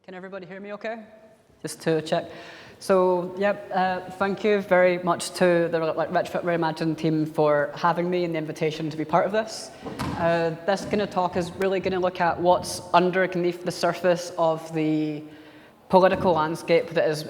Can everybody hear me okay? Just to check. So, thank you very much to the Retrofit Reimagine team for having me and the invitation to be part of this. This kind of talk is really going to look at what's underneath the surface of the political landscape that is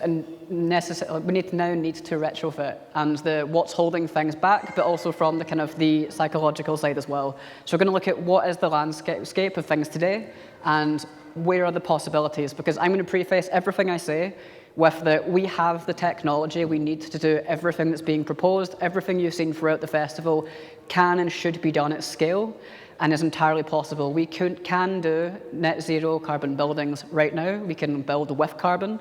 necessary. We need to retrofit, and what's holding things back, but also from the kind of the psychological side as well. So we're going to look at what is the landscape of things today, and where are the possibilities? Because I'm going to preface everything I say with that we have the technology we need to do everything that's being proposed. Everything you've seen throughout the festival can and should be done at scale and is entirely possible. We can do net zero carbon buildings right now. We can build with carbon.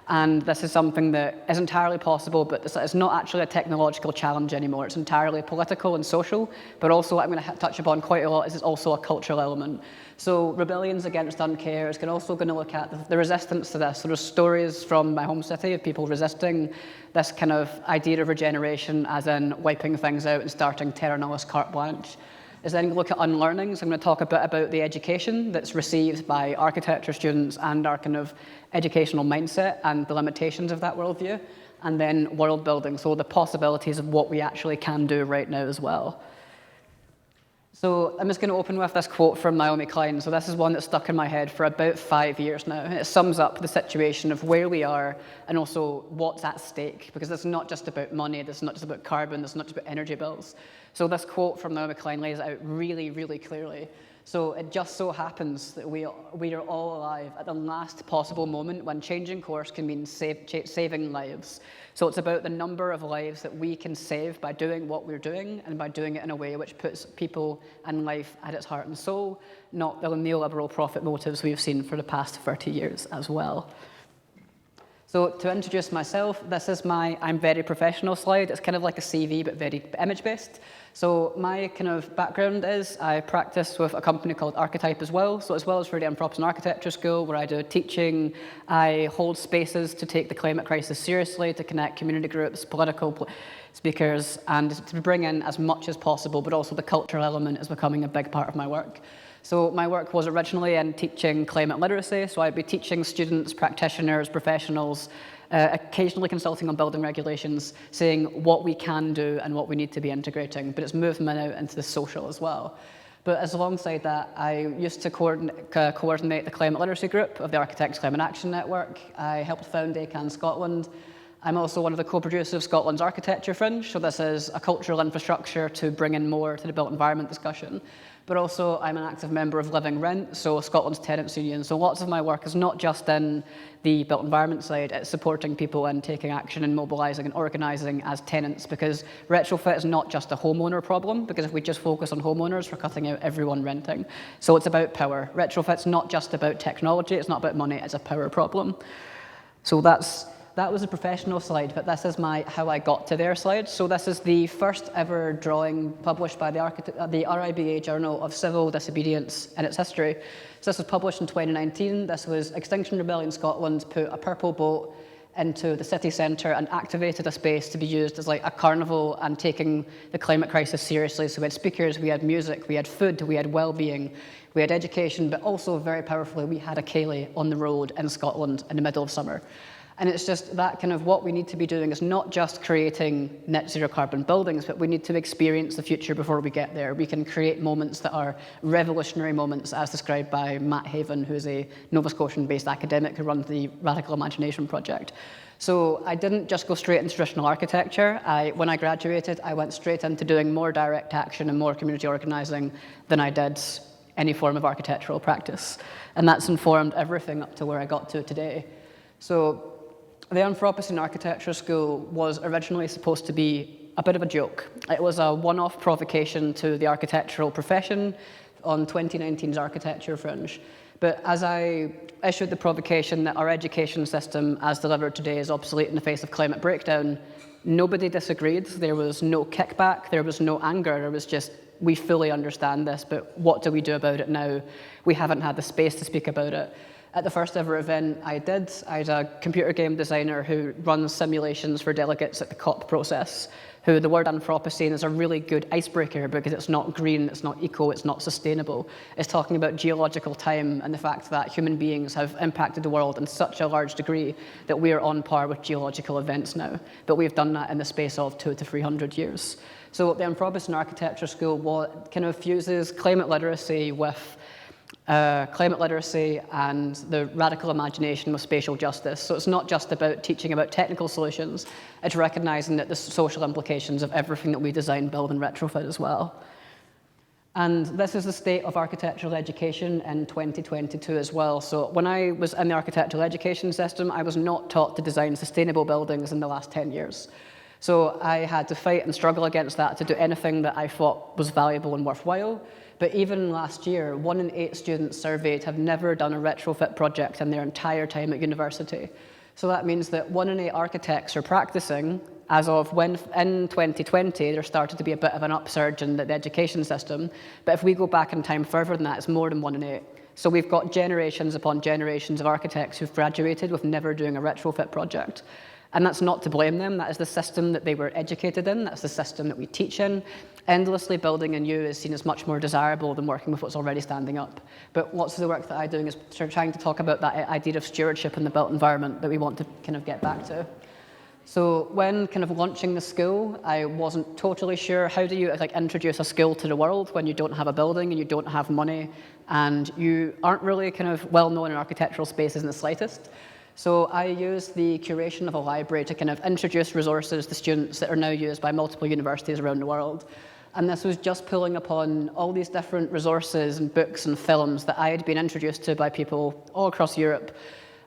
And this is something that is entirely possible, but it's not actually a technological challenge anymore. It's entirely political and social, but also what I'm going to touch upon quite a lot is also a cultural element. So rebellions against Uncare is also going to look at the resistance to this. So there's stories from my home city of people resisting this kind of idea of regeneration, as in wiping things out and starting terra nullius carte blanche. Is then look at unlearning. So I'm going to talk a bit about the education that's received by architecture students and our kind of educational mindset and the limitations of that worldview. And then world building, so the possibilities of what we actually can do right now as well. So I'm just going to open with this quote from Naomi Klein. So this is one that's stuck in my head for about 5 years now. It sums up the situation of where we are and also what's at stake, because it's not just about money, this is not just about carbon, this is not just about energy bills. So this quote from Naomi Klein lays it out really, really clearly. So it just so happens that we are all alive at the last possible moment when changing course can mean saving lives. So it's about the number of lives that we can save by doing what we're doing and by doing it in a way which puts people and life at its heart and soul, not the neoliberal profit motives we've seen for the past 30 years as well. So to introduce myself, this is my I'm very professional slide. It's kind of like a CV, but very image-based. So my kind of background is I practice with a company called Archetype as well. So as well as for the Anthropocene Architecture School, where I do teaching, I hold spaces to take the climate crisis seriously, to connect community groups, political speakers, and to bring in as much as possible, but also the cultural element is becoming a big part of my work. So my work was originally in teaching climate literacy, so I'd be teaching students, practitioners, professionals, occasionally consulting on building regulations, saying what we can do and what we need to be integrating, but it's moved me out into the social as well. But as alongside that, I used to coordinate the climate literacy group of the Architects Climate Action Network. I helped found ACAN Scotland. I'm also one of the co-producers of Scotland's Architecture Fringe, so this is a cultural infrastructure to bring in more to the built environment discussion. But also I'm an active member of Living Rent, so Scotland's tenants union. So lots of my work is not just in the built environment side, it's supporting people and taking action and mobilising and organising as tenants, because retrofit is not just a homeowner problem, because if we just focus on homeowners, we're cutting out everyone renting. So it's about power. Retrofit's not just about technology, it's not about money, it's a power problem. So that was a professional slide, but this is my how I got to there slide. So this is the first ever drawing published by the RIBA Journal of Civil Disobedience in its history. So this was published in 2019. This was Extinction Rebellion Scotland put a purple boat into the city centre and activated a space to be used as like a carnival and taking the climate crisis seriously. So we had speakers, we had music, we had food, we had well-being, we had education, but also very powerfully, we had a ceilidh on the road in Scotland in the middle of summer. And it's just that kind of what we need to be doing is not just creating net zero carbon buildings, but we need to experience the future before we get there. We can create moments that are revolutionary moments, as described by Matt Haven, who's a Nova Scotian-based academic who runs the Radical Imagination Project. So I didn't just go straight into traditional architecture. When I graduated, I went straight into doing more direct action and more community organising than I did any form of architectural practice. And that's informed everything up to where I got to today. So the Anthropocene Architecture School was originally supposed to be a bit of a joke. It was a one-off provocation to the architectural profession on 2019's Architecture Fringe. But as I issued the provocation that our education system as delivered today is obsolete in the face of climate breakdown, nobody disagreed. There was no kickback, there was no anger, there was just we fully understand this, but what do we do about it now? We haven't had the space to speak about it. At the first ever event I had a computer game designer who runs simulations for delegates at the COP process, who the word Anthropocene is a really good icebreaker because it's not green, it's not eco, it's not sustainable. It's talking about geological time and the fact that human beings have impacted the world in such a large degree that we are on par with geological events now. But we've done that in the space of 200 to 300 years. So the Anthropocene Architecture School kind of fuses climate literacy and the radical imagination with spatial justice. So it's not just about teaching about technical solutions, it's recognizing that the social implications of everything that we design, build, and retrofit as well. And this is the state of architectural education in 2022 as well. So when I was in the architectural education system, I was not taught to design sustainable buildings in the last 10 years. So I had to fight and struggle against that to do anything that I thought was valuable and worthwhile. But even last year, 1 in 8 students surveyed have never done a retrofit project in their entire time at university. So that means that 1 in 8 architects are practicing as of when in 2020 there started to be a bit of an upsurge in the education system. But if we go back in time further than that, it's more than 1 in 8. So we've got generations upon generations of architects who've graduated with never doing a retrofit project. And that's not to blame them, that is the system that they were educated in, that's the system that we teach in. Endlessly building anew is seen as much more desirable than working with what's already standing up. But lots of the work that I'm doing is trying to talk about that idea of stewardship in the built environment that we want to kind of get back to. So when kind of launching the school, I wasn't totally sure how do you introduce a skill to the world when you don't have a building and you don't have money and you aren't really kind of well known in architectural spaces in the slightest. So I used the curation of a library to kind of introduce resources to students that are now used by multiple universities around the world. And this was just pulling upon all these different resources and books and films that I had been introduced to by people all across Europe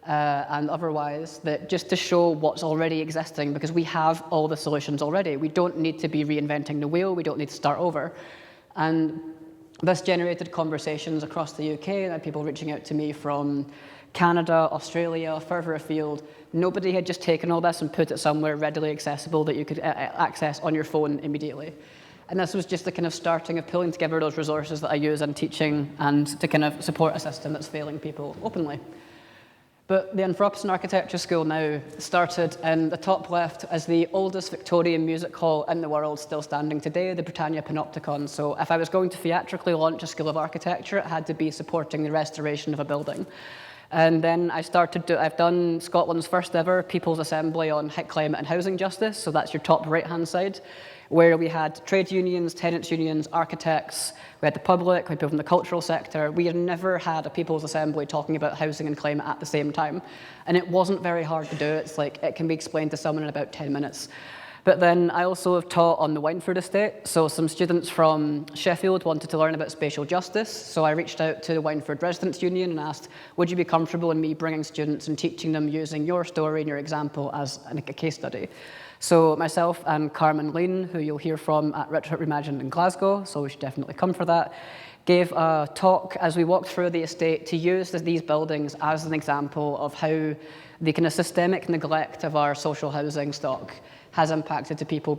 and otherwise, that just to show what's already existing, because we have all the solutions already. We don't need to be reinventing the wheel, we don't need to start over. And this generated conversations across the UK, and I had people reaching out to me from Canada, Australia, further afield. Nobody had just taken all this and put it somewhere readily accessible that you could access on your phone immediately. And this was just the kind of starting of pulling together those resources that I use in teaching and to kind of support a system that's failing people openly. But the Anthropocene Architecture School now started in the top left as the oldest Victorian music hall in the world, still standing today, the Britannia Panopticon. So if I was going to theatrically launch a school of architecture, it had to be supporting the restoration of a building. And then I've done Scotland's first ever People's Assembly on climate and housing justice, so that's your top right-hand side, where we had trade unions, tenants unions, architects, we had the public, we had people from the cultural sector. We had never had a People's Assembly talking about housing and climate at the same time. And it wasn't very hard to do. It's like, it can be explained to someone in about 10 minutes. But then I also have taught on the Wynford estate. So some students from Sheffield wanted to learn about spatial justice. So I reached out to the Wynford Residents' Union and asked, would you be comfortable in me bringing students and teaching them using your story and your example as a case study? So myself and Carmen Lean, who you'll hear from at Retrofit Reimagined in Glasgow, so we should definitely come for that, gave a talk as we walked through the estate to use these buildings as an example of how the kind of systemic neglect of our social housing stock has impacted to people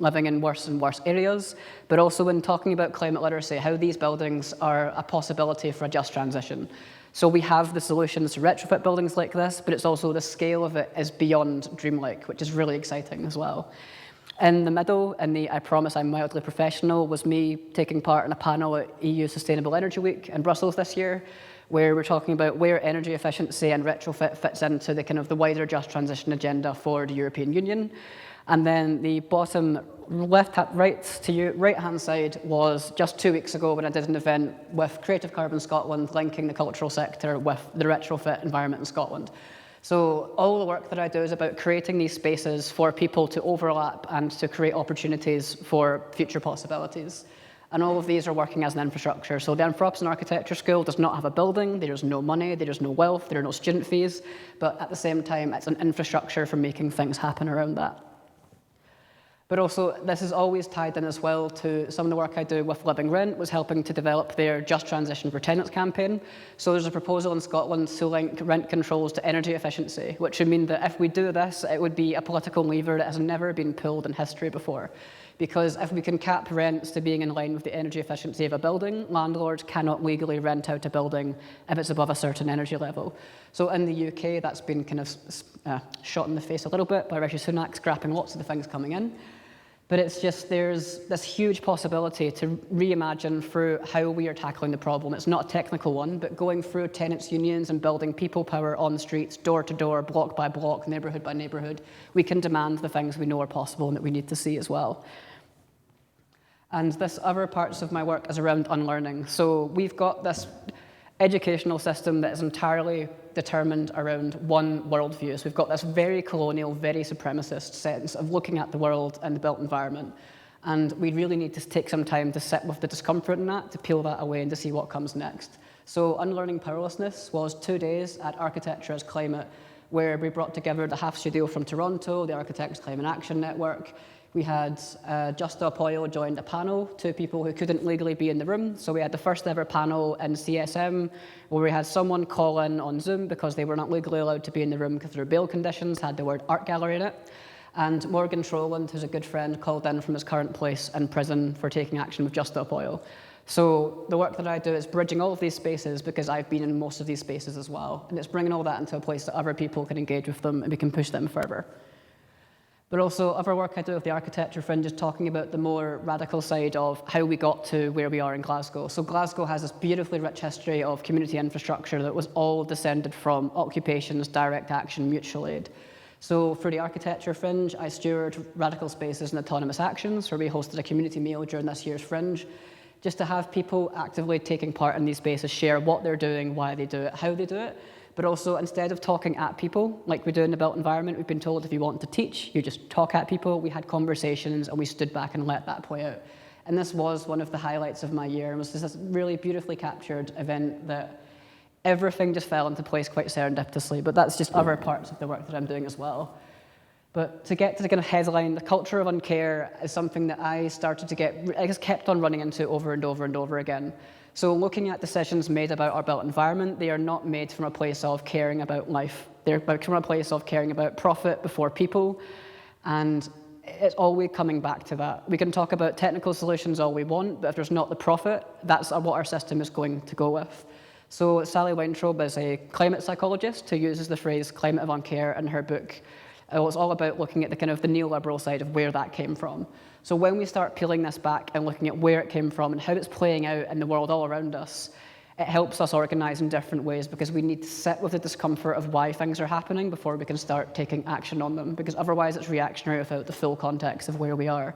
living in worse and worse areas, but also when talking about climate literacy, how these buildings are a possibility for a just transition. So we have the solutions to retrofit buildings like this, but it's also the scale of it is beyond dreamlike, which is really exciting as well. In the middle, in the I Promise I'm Mildly Professional, was me taking part in a panel at EU Sustainable Energy Week in Brussels this year, where we're talking about where energy efficiency and retrofit fits into the kind of the wider just transition agenda for the European Union. And then the bottom right-hand side was just 2 weeks ago when I did an event with Creative Carbon Scotland linking the cultural sector with the retrofit environment in Scotland. So all the work that I do is about creating these spaces for people to overlap and to create opportunities for future possibilities. And all of these are working as an infrastructure. So the Anthropocene Architecture School does not have a building, there's no money, there's no wealth, there are no student fees, but at the same time, it's an infrastructure for making things happen around that. But also, this is always tied in as well to some of the work I do with Living Rent, was helping to develop their Just Transition for Tenants campaign. So there's a proposal in Scotland to link rent controls to energy efficiency, which would mean that if we do this, it would be a political lever that has never been pulled in history before. Because if we can cap rents to being in line with the energy efficiency of a building, landlords cannot legally rent out a building if it's above a certain energy level. So in the UK, that's been kind of shot in the face a little bit by Rishi Sunak scrapping lots of the things coming in. But it's just, there's this huge possibility to reimagine through how we are tackling the problem. It's not a technical one, but going through tenants' unions and building people power on the streets, door to door, block by block, neighbourhood by neighbourhood, we can demand the things we know are possible and that we need to see as well. And this other parts of my work is around unlearning. So we've got this educational system that is entirely determined around one worldview. So we've got this very colonial, very supremacist sense of looking at the world and the built environment. And we really need to take some time to sit with the discomfort in that, to peel that away and to see what comes next. So Unlearning Powerlessness was 2 days at Architecture as Climate, where we brought together the Half Studio from Toronto, the Architects Climate Action Network. We had Just Stop Oil joined a panel, 2 people who couldn't legally be in the room. So we had the first ever panel in CSM where we had someone call in on Zoom because they were not legally allowed to be in the room because their bail conditions had the word art gallery in it. And Morgan Troland, who's a good friend, called in from his current place in prison for taking action with Just Stop Oil. So the work that I do is bridging all of these spaces because I've been in most of these spaces as well. And it's bringing all that into a place that other people can engage with them and we can push them further. But also other work I do with the Architecture Fringe is talking about the more radical side of how we got to where we are in Glasgow. So Glasgow has this beautifully rich history of community infrastructure that was all descended from occupations, direct action, mutual aid. So for the Architecture Fringe, I steward radical spaces and autonomous actions, where we hosted a community meal during this year's Fringe, just to have people actively taking part in these spaces share what they're doing, why they do it, how they do it. But also, instead of talking at people, like we do in the built environment, we've been told if you want to teach, you just talk at people. We had conversations and we stood back and let that play out. And this was one of the highlights of my year. It was just this really beautifully captured event that everything just fell into place quite serendipitously. But that's just other parts of the work that I'm doing as well. But to get to the kind of headline, the culture of Uncare is something that I started to get, I just kept on running into over and over and over again. So looking at decisions made about our built environment, they are not made from a place of caring about life. They're from a place of caring about profit before people. And it's always coming back to that. We can talk about technical solutions all we want, but if there's not the profit, that's what our system is going to go with. So Sally Weintraub is a climate psychologist who uses the phrase climate of Uncare in her book. It's all about looking at the kind of the neoliberal side of where that came from. So when we start peeling this back and looking at where it came from and how it's playing out in the world all around us, it helps us organize in different ways because we need to sit with the discomfort of why things are happening before we can start taking action on them, because otherwise it's reactionary without the full context of where we are.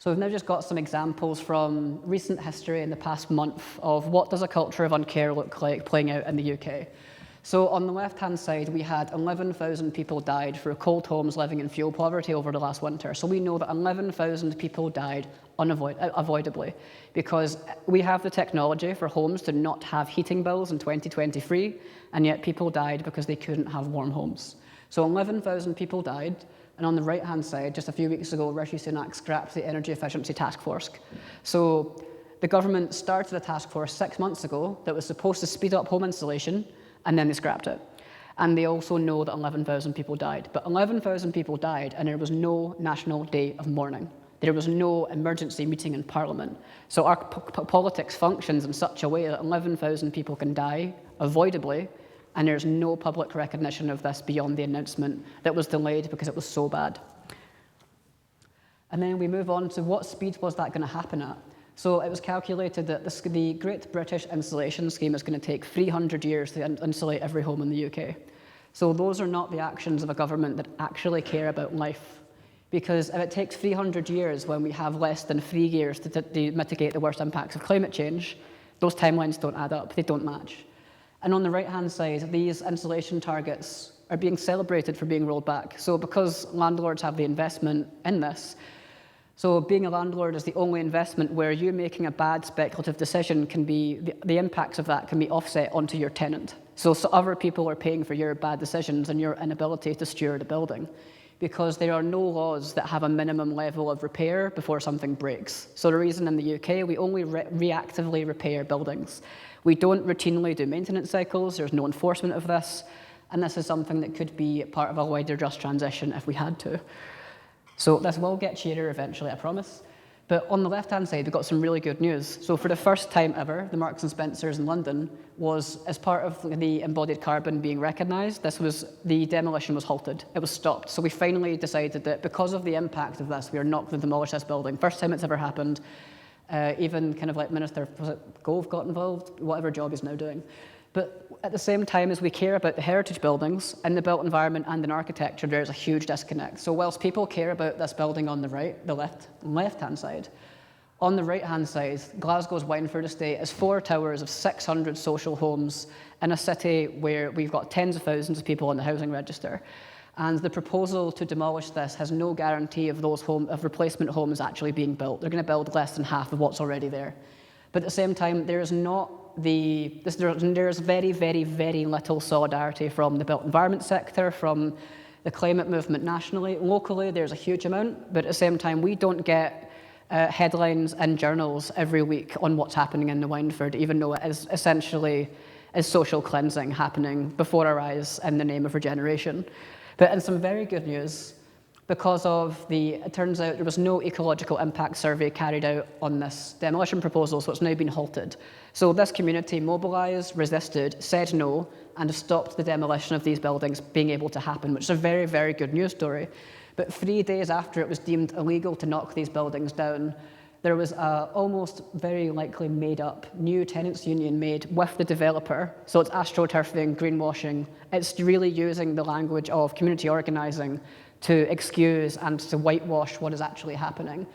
So we've now just got some examples from recent history in the past month of what does a culture of Uncare look like playing out in the UK. So on the left-hand side, we had 11,000 people died through cold homes living in fuel poverty over the last winter. So we know that 11,000 people died unavoidably because we have the technology for homes to not have heating bills in 2023, and yet people died because they couldn't have warm homes. So 11,000 people died, and on the right-hand side, just a few weeks ago, Rishi Sunak scrapped the Energy Efficiency Task Force. So the government started a task force 6 months ago that was supposed to speed up home installation, and then they scrapped it. And they also know that 11,000 people died. But 11,000 people died, and there was no national day of mourning. There was no emergency meeting in Parliament. So our politics functions in such a way that 11,000 people can die avoidably, and there's no public recognition of this beyond the announcement that was delayed because it was so bad. And then we move on to what speed was that going to happen at? So it was calculated that the Great British Insulation Scheme is going to take 300 years to insulate every home in the UK. So those are not the actions of a government that actually care about life. Because if it takes 300 years when we have less than 3 years to mitigate the worst impacts of climate change, those timelines don't add up, they don't match. And on the right-hand side, these insulation targets are being celebrated for being rolled back. So because landlords have the investment in this, so being a landlord is the only investment where you making a bad speculative decision can be, the impacts of that can be offset onto your tenant. So other people are paying for your bad decisions and your inability to steward a building because there are no laws that have a minimum level of repair before something breaks. So the reason in the UK, we only reactively repair buildings. We don't routinely do maintenance cycles, there's no enforcement of this, and this is something that could be part of a wider just transition if we had to. So this will get cheerier eventually, I promise. But on the left-hand side, we've got some really good news. So for the first time ever, the Marks and Spencers in London was, as part of the embodied carbon being recognised, the demolition was halted. It was stopped. So we finally decided that because of the impact of this, we are not going to demolish this building. First time it's ever happened. Even kind of like Minister Gove got involved, whatever job he's now doing. But at the same time as we care about the heritage buildings and the built environment and in architecture, there's a huge disconnect. So whilst people care about this building on the right, the left-hand side, on the right-hand side, Glasgow's Wynford estate is 4 towers of 600 social homes in a city where we've got tens of thousands of people on the housing register. And the proposal to demolish this has no guarantee of replacement homes actually being built. They're going to build less than half of what's already there. But at the same time, there's very, very, very little solidarity from the built environment sector, from the climate movement nationally. Locally, there's a huge amount, but at the same time, we don't get headlines in journals every week on what's happening in the Wynford, even though it is essentially social cleansing happening before our eyes in the name of regeneration. But in some very good news, because it turns out there was no ecological impact survey carried out on this demolition proposal, so it's now been halted. So this community mobilised, resisted, said no, and have stopped the demolition of these buildings being able to happen, which is a very, very good news story. But 3 days after it was deemed illegal to knock these buildings down, there was a almost very likely made-up new tenants union made with the developer. So it's astroturfing, greenwashing. It's really using the language of community organising to excuse and to whitewash what is actually happening.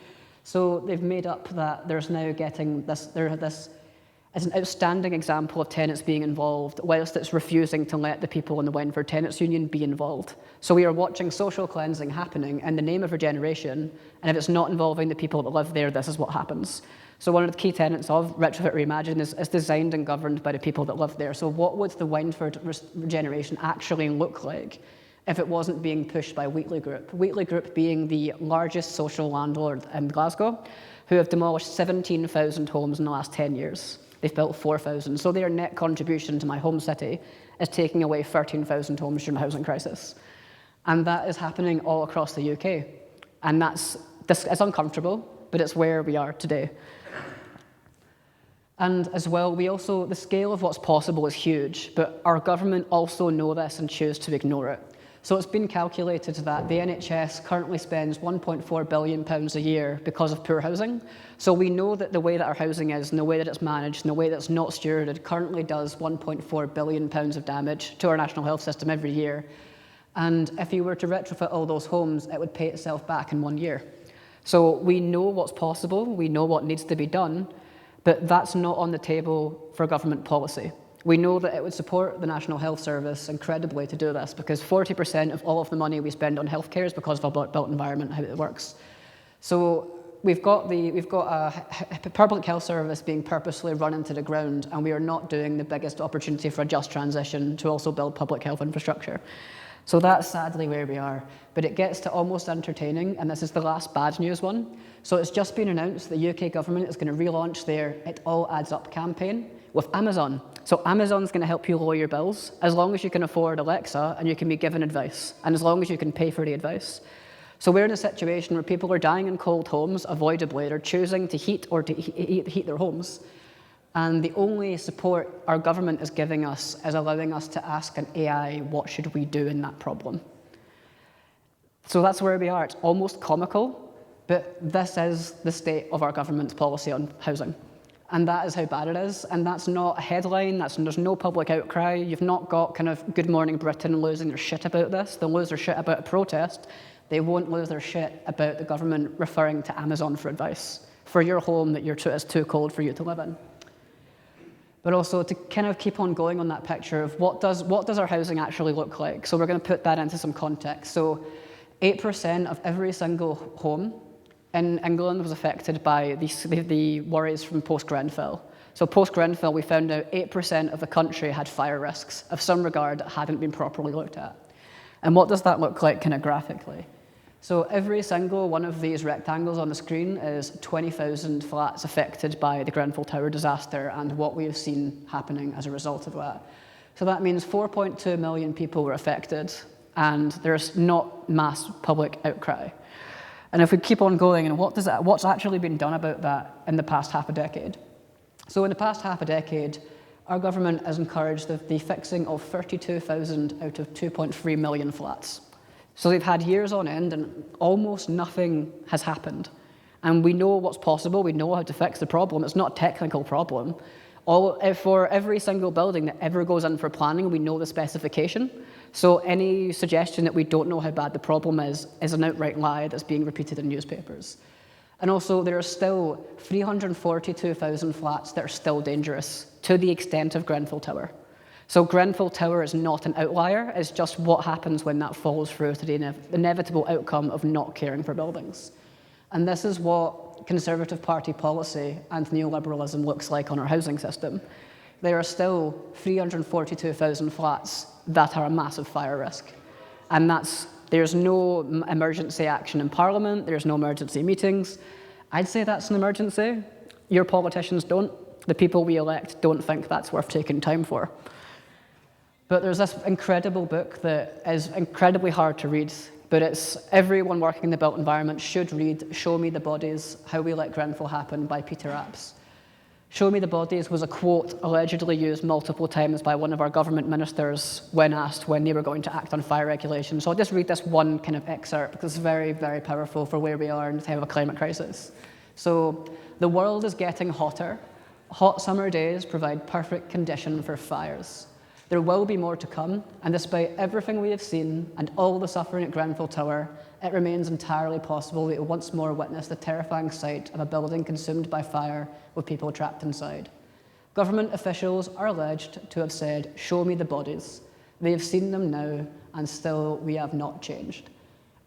So they've made up that there's now getting this as an outstanding example of tenants being involved, whilst it's refusing to let the people in the Wynford Tenants Union be involved. So we are watching social cleansing happening in the name of regeneration, and if it's not involving the people that live there, this is what happens. So one of the key tenets of Retrofit Reimagine is designed and governed by the people that live there. So what would the Wynford regeneration actually look like if it wasn't being pushed by Wheatley Group? Wheatley Group being the largest social landlord in Glasgow, who have demolished 17,000 homes in the last 10 years. They've built 4,000. So their net contribution to my home city is taking away 13,000 homes during the housing crisis. And that is happening all across the UK. And it's uncomfortable, but it's where we are today. And as well, the scale of what's possible is huge, but our government also know this and choose to ignore it. So it's been calculated that the NHS currently spends £1.4 billion a year because of poor housing. So we know that the way that our housing is, and the way that it's managed, and the way that it's not stewarded, currently does £1.4 billion of damage to our national health system every year. And if you were to retrofit all those homes, it would pay itself back in 1 year. So we know what's possible, we know what needs to be done, but that's not on the table for government policy. We know that it would support the National Health Service incredibly to do this, because 40% of all of the money we spend on healthcare is because of our built environment, how it works. So we've got a public health service being purposely run into the ground, and we are not doing the biggest opportunity for a just transition to also build public health infrastructure. So that's sadly where we are. But it gets to almost entertaining, and this is the last bad news one. So it's just been announced the UK government is going to relaunch their It All Adds Up campaign with Amazon. So Amazon's going to help you lower your bills as long as you can afford Alexa and you can be given advice, and as long as you can pay for the advice. So we're in a situation where people are dying in cold homes, avoidably. They're choosing to heat their homes. And the only support our government is giving us is allowing us to ask an AI, what should we do in that problem? So that's where we are. It's almost comical, but this is the state of our government's policy on housing. And that is how bad it is. And that's not a headline. There's no public outcry. You've not got kind of Good Morning Britain losing their shit about this. They'll lose their shit about a protest. They won't lose their shit about the government referring to Amazon for advice for your home that it's too cold for you to live in. But also to kind of keep on going on that picture of what does our housing actually look like. So we're going to put that into some context. So 8% of every single home in England was affected by the worries from post-Grenfell. So post-Grenfell, we found out 8% of the country had fire risks of some regard that hadn't been properly looked at. And what does that look like kind of graphically? So every single one of these rectangles on the screen is 20,000 flats affected by the Grenfell Tower disaster and what we have seen happening as a result of that. So that means 4.2 million people were affected, and there's not mass public outcry. And if we keep on going, and what's actually been done about that in the past half a decade? So in the past half a decade, our government has encouraged the fixing of 32,000 out of 2.3 million flats. So they've had years on end and almost nothing has happened. And we know what's possible, we know how to fix the problem. It's not a technical problem. For every single building that ever goes in for planning, we know the specification. So any suggestion that we don't know how bad the problem is an outright lie that's being repeated in newspapers. And also, there are still 342,000 flats that are still dangerous to the extent of Grenfell Tower. So Grenfell Tower is not an outlier, it's just what happens when that falls through to the inevitable outcome of not caring for buildings. And this is what Conservative Party policy and neoliberalism looks like on our housing system. There are still 342,000 flats that are a massive fire risk. And there's no emergency action in Parliament, there's no emergency meetings. I'd say that's an emergency. Your politicians don't. The people we elect don't think that's worth taking time for. But there's this incredible book that is incredibly hard to read, but it's everyone working in the built environment should read Show Me the Bodies, How We Let Grenfell Happen by Peter Apps. Show Me the Bodies was a quote allegedly used multiple times by one of our government ministers when asked when they were going to act on fire regulation. So I'll just read this one kind of excerpt because it's very, very powerful for where we are in the time of a climate crisis. So, the world is getting hotter. Hot summer days provide perfect condition for fires. There will be more to come, and despite everything we have seen and all the suffering at Grenfell Tower, it remains entirely possible we will once more witness the terrifying sight of a building consumed by fire with people trapped inside. Government officials are alleged to have said, "Show me the bodies." They have seen them now, and still we have not changed.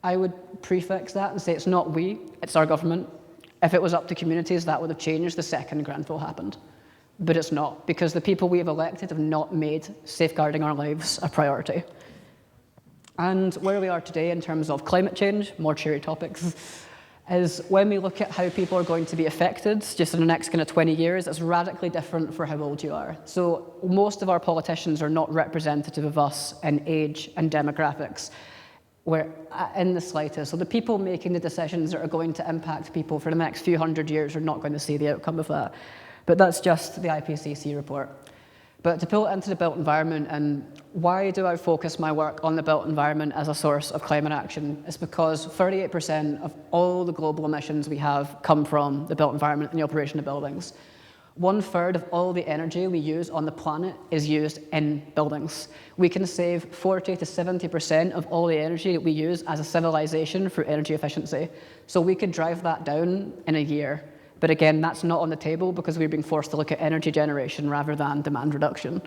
I would prefix that and say it's not we, it's our government. If it was up to communities, that would have changed the second Grenfell happened. But it's not, because the people we have elected have not made safeguarding our lives a priority. And where we are today in terms of climate change, more cheery topics, is when we look at how people are going to be affected just in the next kind of 20 years, it's radically different for how old you are. So most of our politicians are not representative of us in age and demographics, where in the slightest. So the people making the decisions that are going to impact people for the next few hundred years are not going to see the outcome of that. But that's just the IPCC report. But to pull it into the built environment, and why do I focus my work on the built environment as a source of climate action? It's because 38% of all the global emissions we have come from the built environment and the operation of buildings. 1/3 of all the energy we use on the planet is used in buildings. We can save 40 to 70% of all the energy that we use as a civilization through energy efficiency. So we could drive that down in a year. But again, that's not on the table because we're being forced to look at energy generation rather than demand reduction.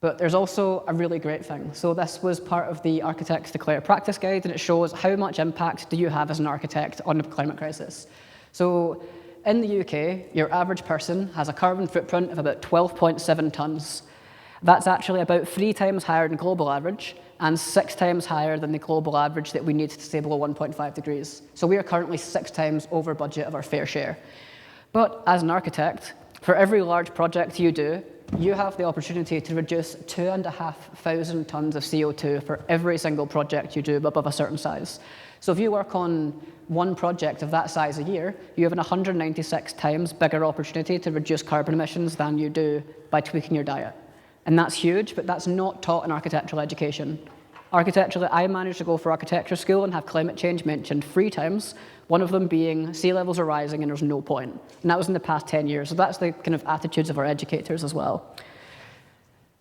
But there's also a really great thing. So this was part of the Architects Declare Practice Guide, and it shows how much impact do you have as an architect on the climate crisis. So in the UK, your average person has a carbon footprint of about 12.7 tonnes. That's actually about 3 times higher than global average, and 6 times higher than the global average that we need to stay below 1.5 degrees. So we are currently 6 times over budget of our fair share. But as an architect, for every large project you do, you have the opportunity to reduce 2,500 tonnes of CO2 for every single project you do above a certain size. So if you work on one project of that size a year, you have an 196 times bigger opportunity to reduce carbon emissions than you do by tweaking your diet. And that's huge, but that's not taught in architectural education. Architecturally, I managed to go for architecture school and have climate change mentioned 3 times, one of them being sea levels are rising and there's no point. And that was in the past 10 years. So that's the kind of attitudes of our educators as well.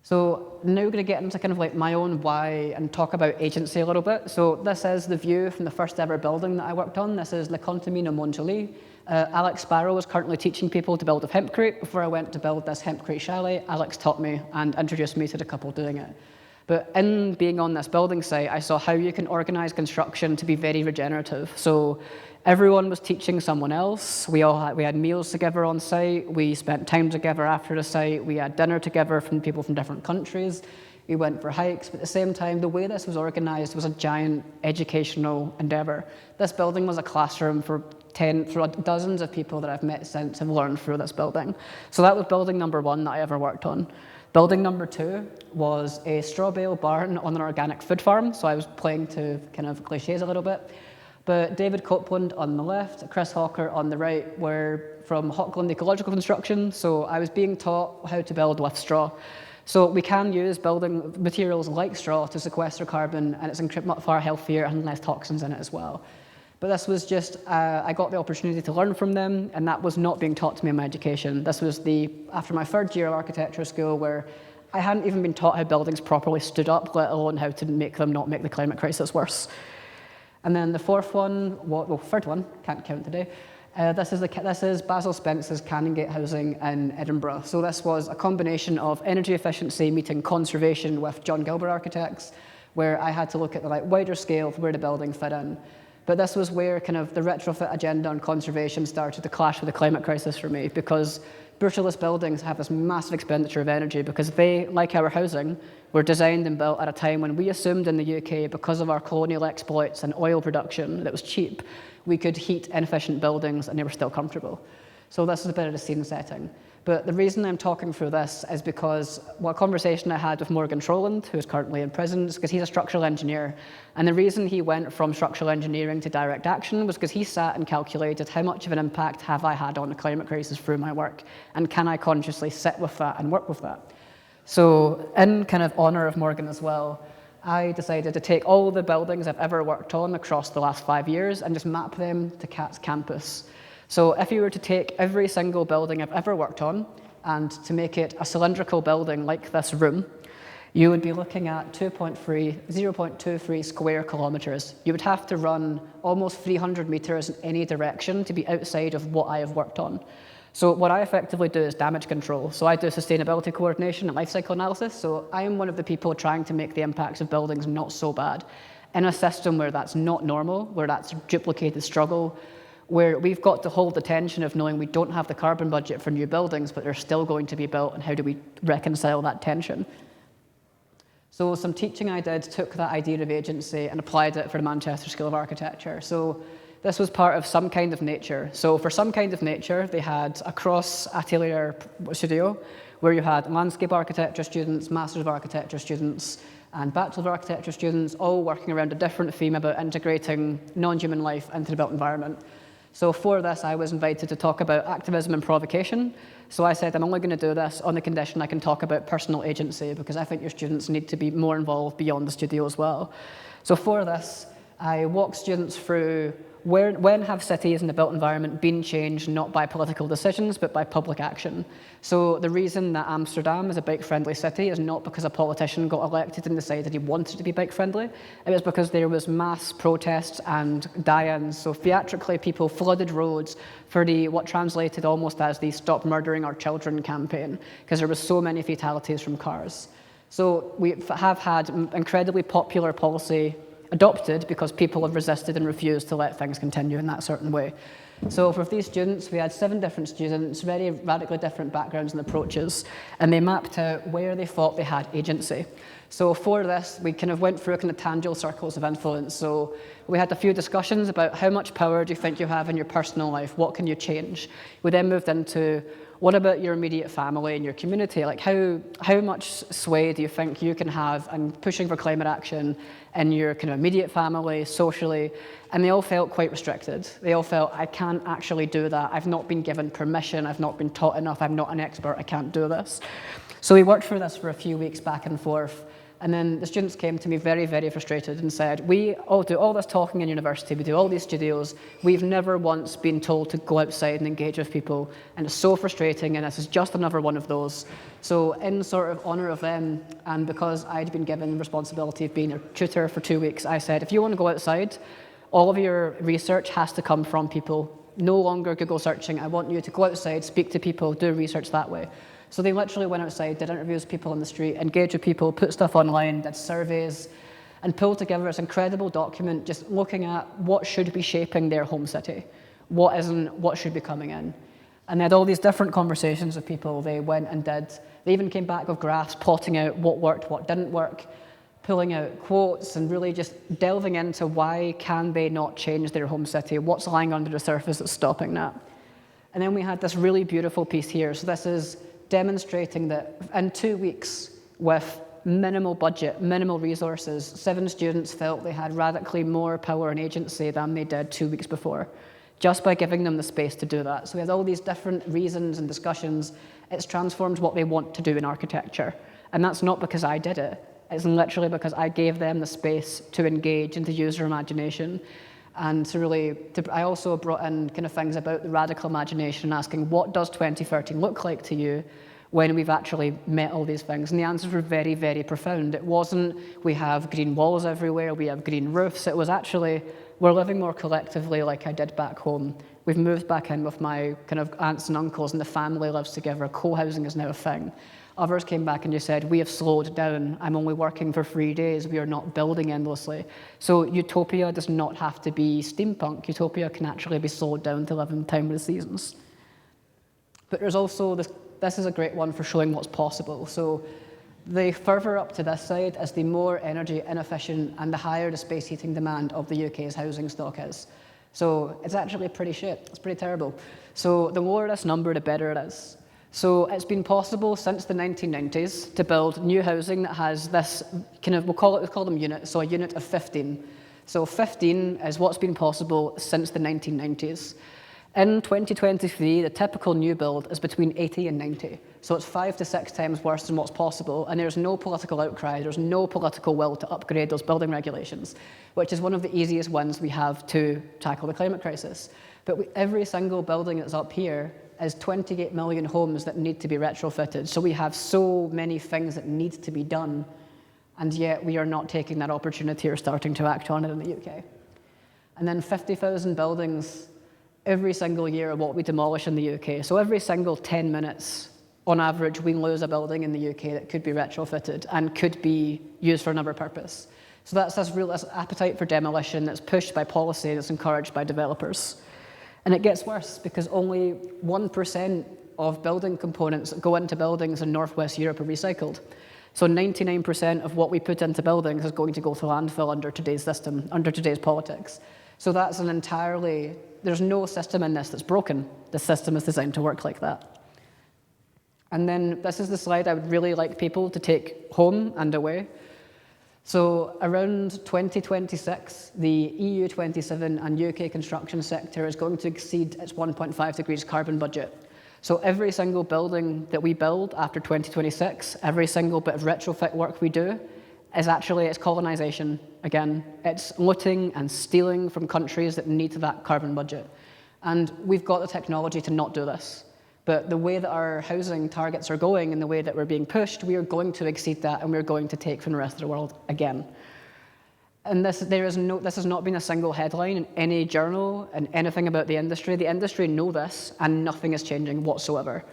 So now we're going to get into kind of like my own why and talk about agency a little bit. So this is the view from the first ever building that I worked on. This is Le Contamine of Machynlleth. Alex Sparrow was currently teaching people to build a hempcrete. Before I went to build this hempcrete chalet, Alex taught me and introduced me to the couple doing it. But in being on this building site, I saw how you can organize construction to be very regenerative. So everyone was teaching someone else. We had meals together on site. We spent time together after the site. We had dinner together from people from different countries. We went for hikes, but at the same time, the way this was organized was a giant educational endeavor. This building was a classroom for dozens of people that I've met since have learned through this building. So that was building number 1 that I ever worked on. Building number 2 was a straw bale barn on an organic food farm. So I was playing to kind of cliches a little bit. But David Copeland on the left, Chris Hawker on the right were from Hockland Ecological Construction. So I was being taught how to build with straw. So we can use building materials like straw to sequester carbon, and it's far healthier and less toxins in it as well. But this was just, I got the opportunity to learn from them, and that was not being taught to me in my education. This was after my third year of architecture school, where I hadn't even been taught how buildings properly stood up, let alone how to make them not make the climate crisis worse. And then the third one, can't count today. This is Basil Spence's Canongate housing in Edinburgh. So this was a combination of energy efficiency meeting conservation with John Gilbert Architects, where I had to look at the wider scale of where the building fit in. But this was where kind of the retrofit agenda on conservation started to clash with the climate crisis for me, because brutalist buildings have this massive expenditure of energy because they, like our housing, were designed and built at a time when we assumed in the UK, because of our colonial exploits and oil production that was cheap, we could heat inefficient buildings and they were still comfortable. So this is a bit of the scene setting. But the reason I'm talking through this is because a conversation I had with Morgan Troland, who is currently in prison, is because he's a structural engineer. And the reason he went from structural engineering to direct action was because he sat and calculated how much of an impact have I had on the climate crisis through my work, and can I consciously sit with that and work with that? So in kind of honor of Morgan as well, I decided to take all the buildings I've ever worked on across the last 5 years and just map them to CAT's campus. So if you were to take every single building I've ever worked on and to make it a cylindrical building like this room, you would be looking at 0.23 square kilometers. You would have to run almost 300 meters in any direction to be outside of what I have worked on. So what I effectively do is damage control. So I do sustainability coordination and life cycle analysis. So I am one of the people trying to make the impacts of buildings not so bad in a system where that's not normal, where that's duplicated struggle, where we've got to hold the tension of knowing we don't have the carbon budget for new buildings, but they're still going to be built, and how do we reconcile that tension? So some teaching I did took that idea of agency and applied it for the Manchester School of Architecture. So this was part of Some Kind of Nature. So for Some Kind of Nature, they had a cross-atelier studio where you had landscape architecture students, Masters of Architecture students, and Bachelor of Architecture students, all working around a different theme about integrating non-human life into the built environment. So for this, I was invited to talk about activism and provocation. So I said, I'm only going to do this on the condition I can talk about personal agency, because I think your students need to be more involved beyond the studio as well. So for this, I walked students through when have cities in the built environment been changed not by political decisions, but by public action. So the reason that Amsterdam is a bike-friendly city is not because a politician got elected and decided he wanted to be bike-friendly. It was because there was mass protests and die-ins. So theatrically, people flooded roads for what translated almost as the Stop Murdering Our Children campaign, because there was so many fatalities from cars. So we have had incredibly popular policy adopted because people have resisted and refused to let things continue in that certain way. So for these students, we had 7 different students, very radically different backgrounds and approaches, and they mapped out where they thought they had agency. So for this, we kind of went through kind of tangible circles of influence. So we had a few discussions about how much power do you think you have in your personal life? What can you change? We then moved into, what about your immediate family and your community? Like how much sway do you think you can have in pushing for climate action in your kind of immediate family, socially? And they all felt quite restricted. They all felt, I can't actually do that. I've not been given permission. I've not been taught enough. I'm not an expert. I can't do this. So we worked through this for a few weeks back and forth. And then the students came to me very, very frustrated and said, we all do all this talking in university, we do all these studios, we've never once been told to go outside and engage with people, and it's so frustrating, and this is just another one of those. So in sort of honour of them, and because I'd been given the responsibility of being a tutor for 2 weeks, I said, if you want to go outside, all of your research has to come from people. No longer Google searching. I want you to go outside, speak to people, do research that way. So they literally went outside, did interviews with people on the street, engaged with people, put stuff online, did surveys, and pulled together this incredible document just looking at what should be shaping their home city, what isn't, what should be coming in. And they had all these different conversations with people they went and did. They even came back with graphs, plotting out what worked, what didn't work, pulling out quotes, and really just delving into why can they not change their home city, what's lying under the surface that's stopping that. And then we had this really beautiful piece here. So this is demonstrating that in 2 weeks with minimal budget, minimal resources, 7 students felt they had radically more power and agency than they did 2 weeks before, just by giving them the space to do that. So we had all these different reasons and discussions. It's transformed what they want to do in architecture. And that's not because I did it. It's literally because I gave them the space to engage and to use their imagination. And I also brought in kind of things about the radical imagination, asking, what does 2013 look like to you when we've actually met all these things? And the answers were very, very profound. It wasn't, we have green walls everywhere, we have green roofs. It was actually, we're living more collectively like I did back home. We've moved back in with my kind of aunts and uncles, and the family lives together. Co-housing is now a thing. Others came back and just said, we have slowed down. I'm only working for 3 days. We are not building endlessly. So utopia does not have to be steampunk. Utopia can actually be slowed down to live in time with the seasons. But there's also, this is a great one for showing what's possible. So the further up to this side is the more energy inefficient and the higher the space heating demand of the UK's housing stock is. So it's actually pretty shit. It's pretty terrible. So the lower this number, the better it is. So it's been possible since the 1990s to build new housing that has this kind of, we'll call them units, so a unit of 15. So 15 is what's been possible since the 1990s. In 2023, the typical new build is between 80 and 90. So it's 5 to 6 times worse than what's possible, and there's no political outcry, there's no political will to upgrade those building regulations, which is one of the easiest ones we have to tackle the climate crisis. But every single building that's up here is 28 million homes that need to be retrofitted. So we have so many things that need to be done, and yet we are not taking that opportunity or starting to act on it in the UK. And then 50,000 buildings every single year are what we demolish in the UK. So every single 10 minutes, on average, we lose a building in the UK that could be retrofitted and could be used for another purpose. So that's this real appetite for demolition that's pushed by policy, that's encouraged by developers. And it gets worse because only 1% of building components that go into buildings in Northwest Europe are recycled. So 99% of what we put into buildings is going to go to landfill under today's system, under today's politics. So that's there's no system in this that's broken. The system is designed to work like that. And then this is the slide I would really like people to take home and away. So around 2026, the EU 27 and UK construction sector is going to exceed its 1.5 degrees carbon budget. So every single building that we build after 2026, every single bit of retrofit work we do it's colonization again. It's looting and stealing from countries that need that carbon budget. And we've got the technology to not do this. But the way that our housing targets are going and the way that we're being pushed, we are going to exceed that and we're going to take from the rest of the world again. And this has not been a single headline in any journal and anything about the industry. The industry know this and nothing is changing whatsoever.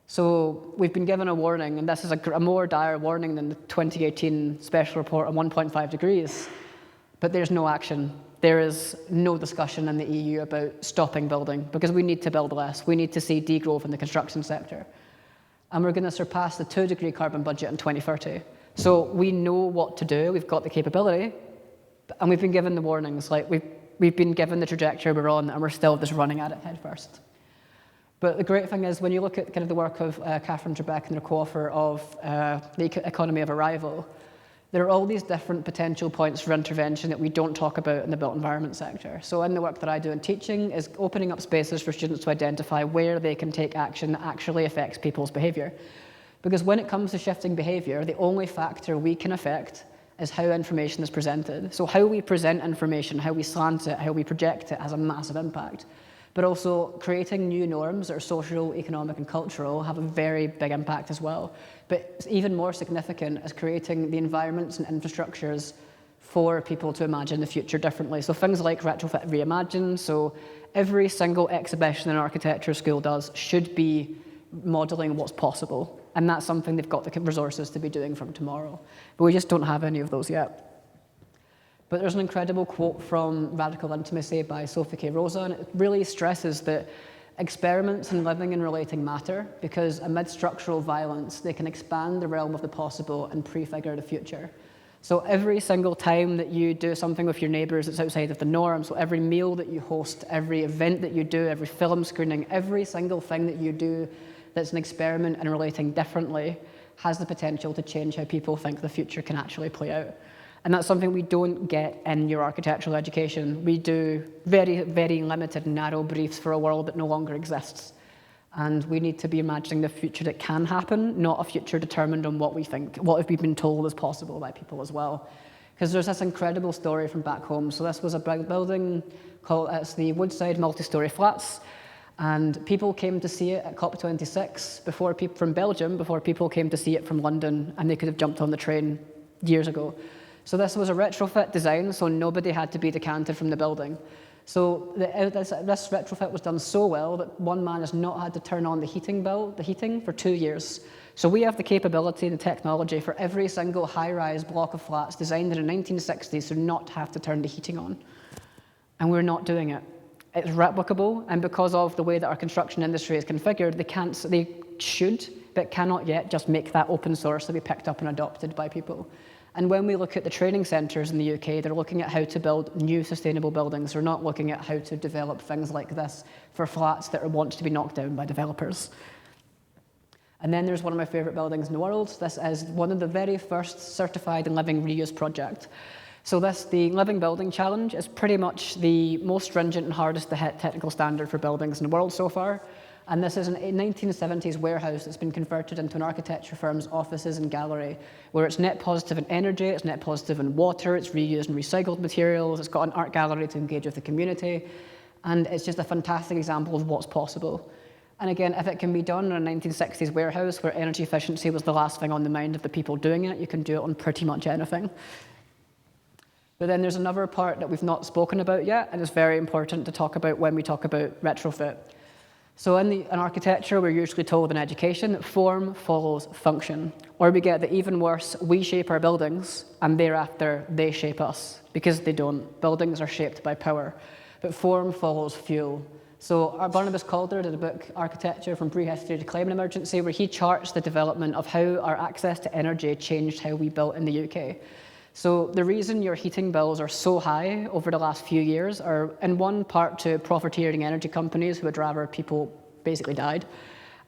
So we've been given a warning, and this is a more dire warning than the 2018 special report on 1.5 degrees, but there's no action. There is no discussion in the EU about stopping building because we need to build less. We need to see degrowth in the construction sector. And we're going to surpass the 2-degree carbon budget in 2030. So we know what to do. We've got the capability, and we've been given the warnings. Like we've been given the trajectory we're on, and we're still just running at it head first. But the great thing is when you look at kind of the work of Catherine Trebek and their co-author of the economy of arrival, there are all these different potential points for intervention that we don't talk about in the built environment sector. So in the work that I do in teaching is opening up spaces for students to identify where they can take action that actually affects people's behaviour. Because when it comes to shifting behaviour, the only factor we can affect is how information is presented. So how we present information, how we slant it, how we project it has a massive impact. But also creating new norms that are social, economic, and cultural have a very big impact as well. But even more significant is creating the environments and infrastructures for people to imagine the future differently. So things like Retrofit Reimagine, so every single exhibition an architecture school does should be modelling what's possible. And that's something they've got the resources to be doing from tomorrow. But we just don't have any of those yet. But there's an incredible quote from Radical Intimacy by Sophie K. Rosa, and it really stresses that experiments in living and relating matter because amid structural violence, they can expand the realm of the possible and prefigure the future. So every single time that you do something with your neighbours that's outside of the norm, so every meal that you host, every event that you do, every film screening, every single thing that you do that's an experiment in relating differently has the potential to change how people think the future can actually play out. And that's something we don't get in your architectural education. We do very, very limited, narrow briefs for a world that no longer exists. And we need to be imagining the future that can happen, not a future determined on what we think, what have we been told is possible by people as well. Because there's this incredible story from back home. So this was a building called, it's the Woodside multi-story flats. And people came to see it at COP26 before people from Belgium, before people came to see it from London, and they could have jumped on the train years ago. So this was a retrofit design, so nobody had to be decanted from the building. So this retrofit was done so well that one man has not had to turn on the heating for 2 years. So we have the capability and the technology for every single high-rise block of flats designed in the 1960s to not have to turn the heating on. And we're not doing it. It's replicable, and because of the way that our construction industry is configured, they should, but cannot yet just make that open source to be picked up and adopted by people. And when we look at the training centres in the UK, they're looking at how to build new sustainable buildings. They're not looking at how to develop things like this for flats that want to be knocked down by developers. And then there's one of my favourite buildings in the world. This is one of the very first certified and living reuse project. So the Living Building Challenge is pretty much the most stringent and hardest to hit technical standard for buildings in the world so far. And this is a 1970s warehouse that's been converted into an architecture firm's offices and gallery, where it's net positive in energy, it's net positive in water, it's reused and recycled materials, it's got an art gallery to engage with the community, and it's just a fantastic example of what's possible. And again, if it can be done in a 1960s warehouse where energy efficiency was the last thing on the mind of the people doing it, you can do it on pretty much anything. But then there's another part that we've not spoken about yet, and it's very important to talk about when we talk about retrofit. So in architecture, we're usually told in education that form follows function. Or we get the even worse, we shape our buildings, and thereafter they shape us, because they don't. Buildings are shaped by power, but form follows fuel. So our Barnabas Calder did a book, Architecture from Prehistory to Climate Emergency, where he charts the development of how our access to energy changed how we built in the UK. So the reason your heating bills are so high over the last few years are in one part to profiteering energy companies who would rather people basically died,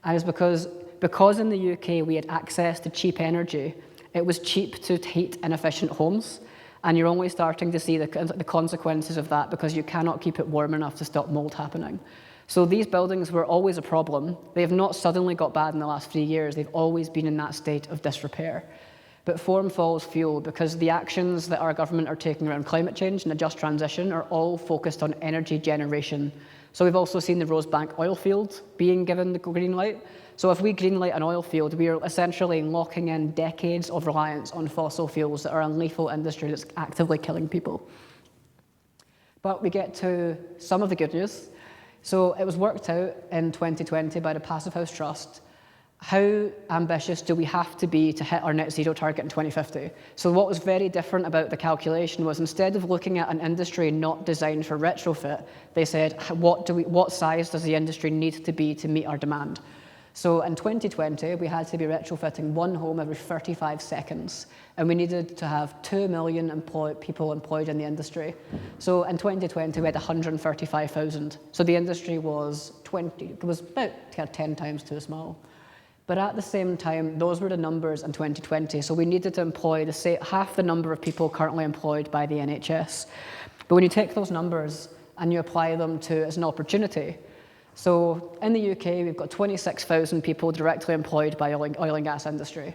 and it's because in the UK we had access to cheap energy, it was cheap to heat inefficient homes, and you're only starting to see the consequences of that because you cannot keep it warm enough to stop mold happening. So these buildings were always a problem. They have not suddenly got bad in the last few years. They've always been in that state of disrepair. But form follows fuel because the actions that our government are taking around climate change and a just transition are all focused on energy generation. So we've also seen the Rosebank oil field being given the green light. So if we green light an oil field, we are essentially locking in decades of reliance on fossil fuels that are a lethal industry that's actively killing people. But we get to some of the good news. So it was worked out in 2020 by the Passive House Trust. How ambitious do we have to be to hit our net zero target in 2050? So what was very different about the calculation was instead of looking at an industry not designed for retrofit, they said, what size does the industry need to be to meet our demand? So in 2020, we had to be retrofitting one home every 35 seconds, and we needed to have 2 million people employed in the industry. So in 2020, we had 135,000. So the industry was about 10 times too small. But at the same time, those were the numbers in 2020. So we needed to employ half the number of people currently employed by the NHS. But when you take those numbers and you apply them to as an opportunity, so in the UK, we've got 26,000 people directly employed by oil and gas industry.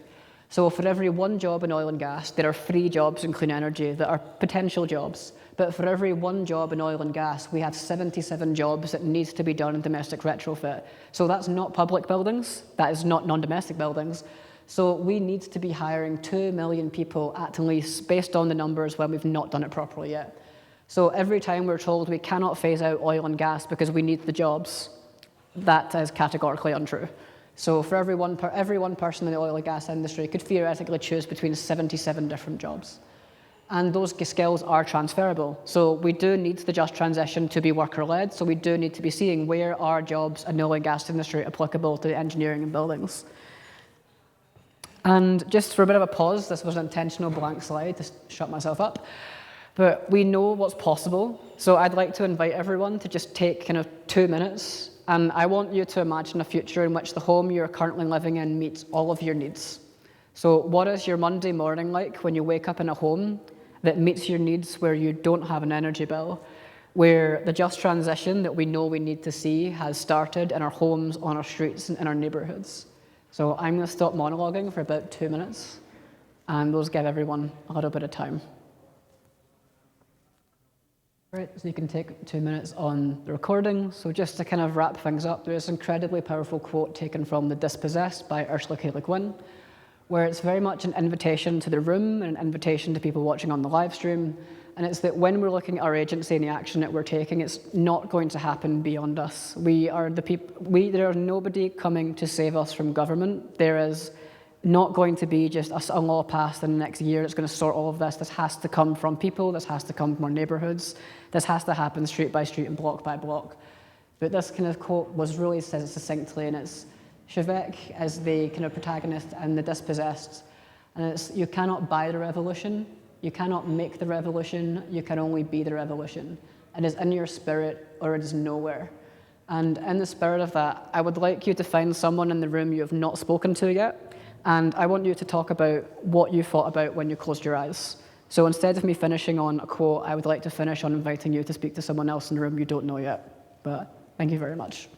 So for every one job in oil and gas, there are 3 jobs in clean energy that are potential jobs. But for every one job in oil and gas, we have 77 jobs that needs to be done in domestic retrofit. So that's not public buildings, that is not non-domestic buildings. So we need to be hiring 2 million people at least based on the numbers when we've not done it properly yet. So every time we're told we cannot phase out oil and gas because we need the jobs, that is categorically untrue. So for every one person in the oil and gas industry could theoretically choose between 77 different jobs. And those skills are transferable. So we do need the just transition to be worker-led, so we do need to be seeing where are jobs in the oil and gas industry applicable to engineering and buildings. And just for a bit of a pause, this was an intentional blank slide to shut myself up, but we know what's possible. So I'd like to invite everyone to just take kind of 2 minutes, and I want you to imagine a future in which the home you're currently living in meets all of your needs. So what is your Monday morning like when you wake up in a home that meets your needs, where you don't have an energy bill, where the just transition that we know we need to see has started in our homes, on our streets, and in our neighbourhoods? So I'm going to stop monologuing for about 2 minutes, and those give everyone a little bit of time. Right, so you can take 2 minutes on the recording. So just to kind of wrap things up, there's an incredibly powerful quote taken from The Dispossessed by Ursula K. Le Guin, where it's very much an invitation to the room and an invitation to people watching on the live stream. And it's that when we're looking at our agency and the action that we're taking, it's not going to happen beyond us. We are the people. There are nobody coming to save us from government. There is not going to be just a law passed in the next year that's going to sort all of this. This has to come from people. This has to come from our neighbourhoods. This has to happen street by street and block by block. But this kind of quote was really said succinctly, and it's Chevek as the kind of protagonist and The Dispossessed. And it's, you cannot buy the revolution. You cannot make the revolution, you can only be the revolution. It is in your spirit or it is nowhere. And in the spirit of that, I would like you to find someone in the room you have not spoken to yet, and I want you to talk about what you thought about when you closed your eyes. So instead of me finishing on a quote, I would like to finish on inviting you to speak to someone else in the room you don't know yet. But thank you very much.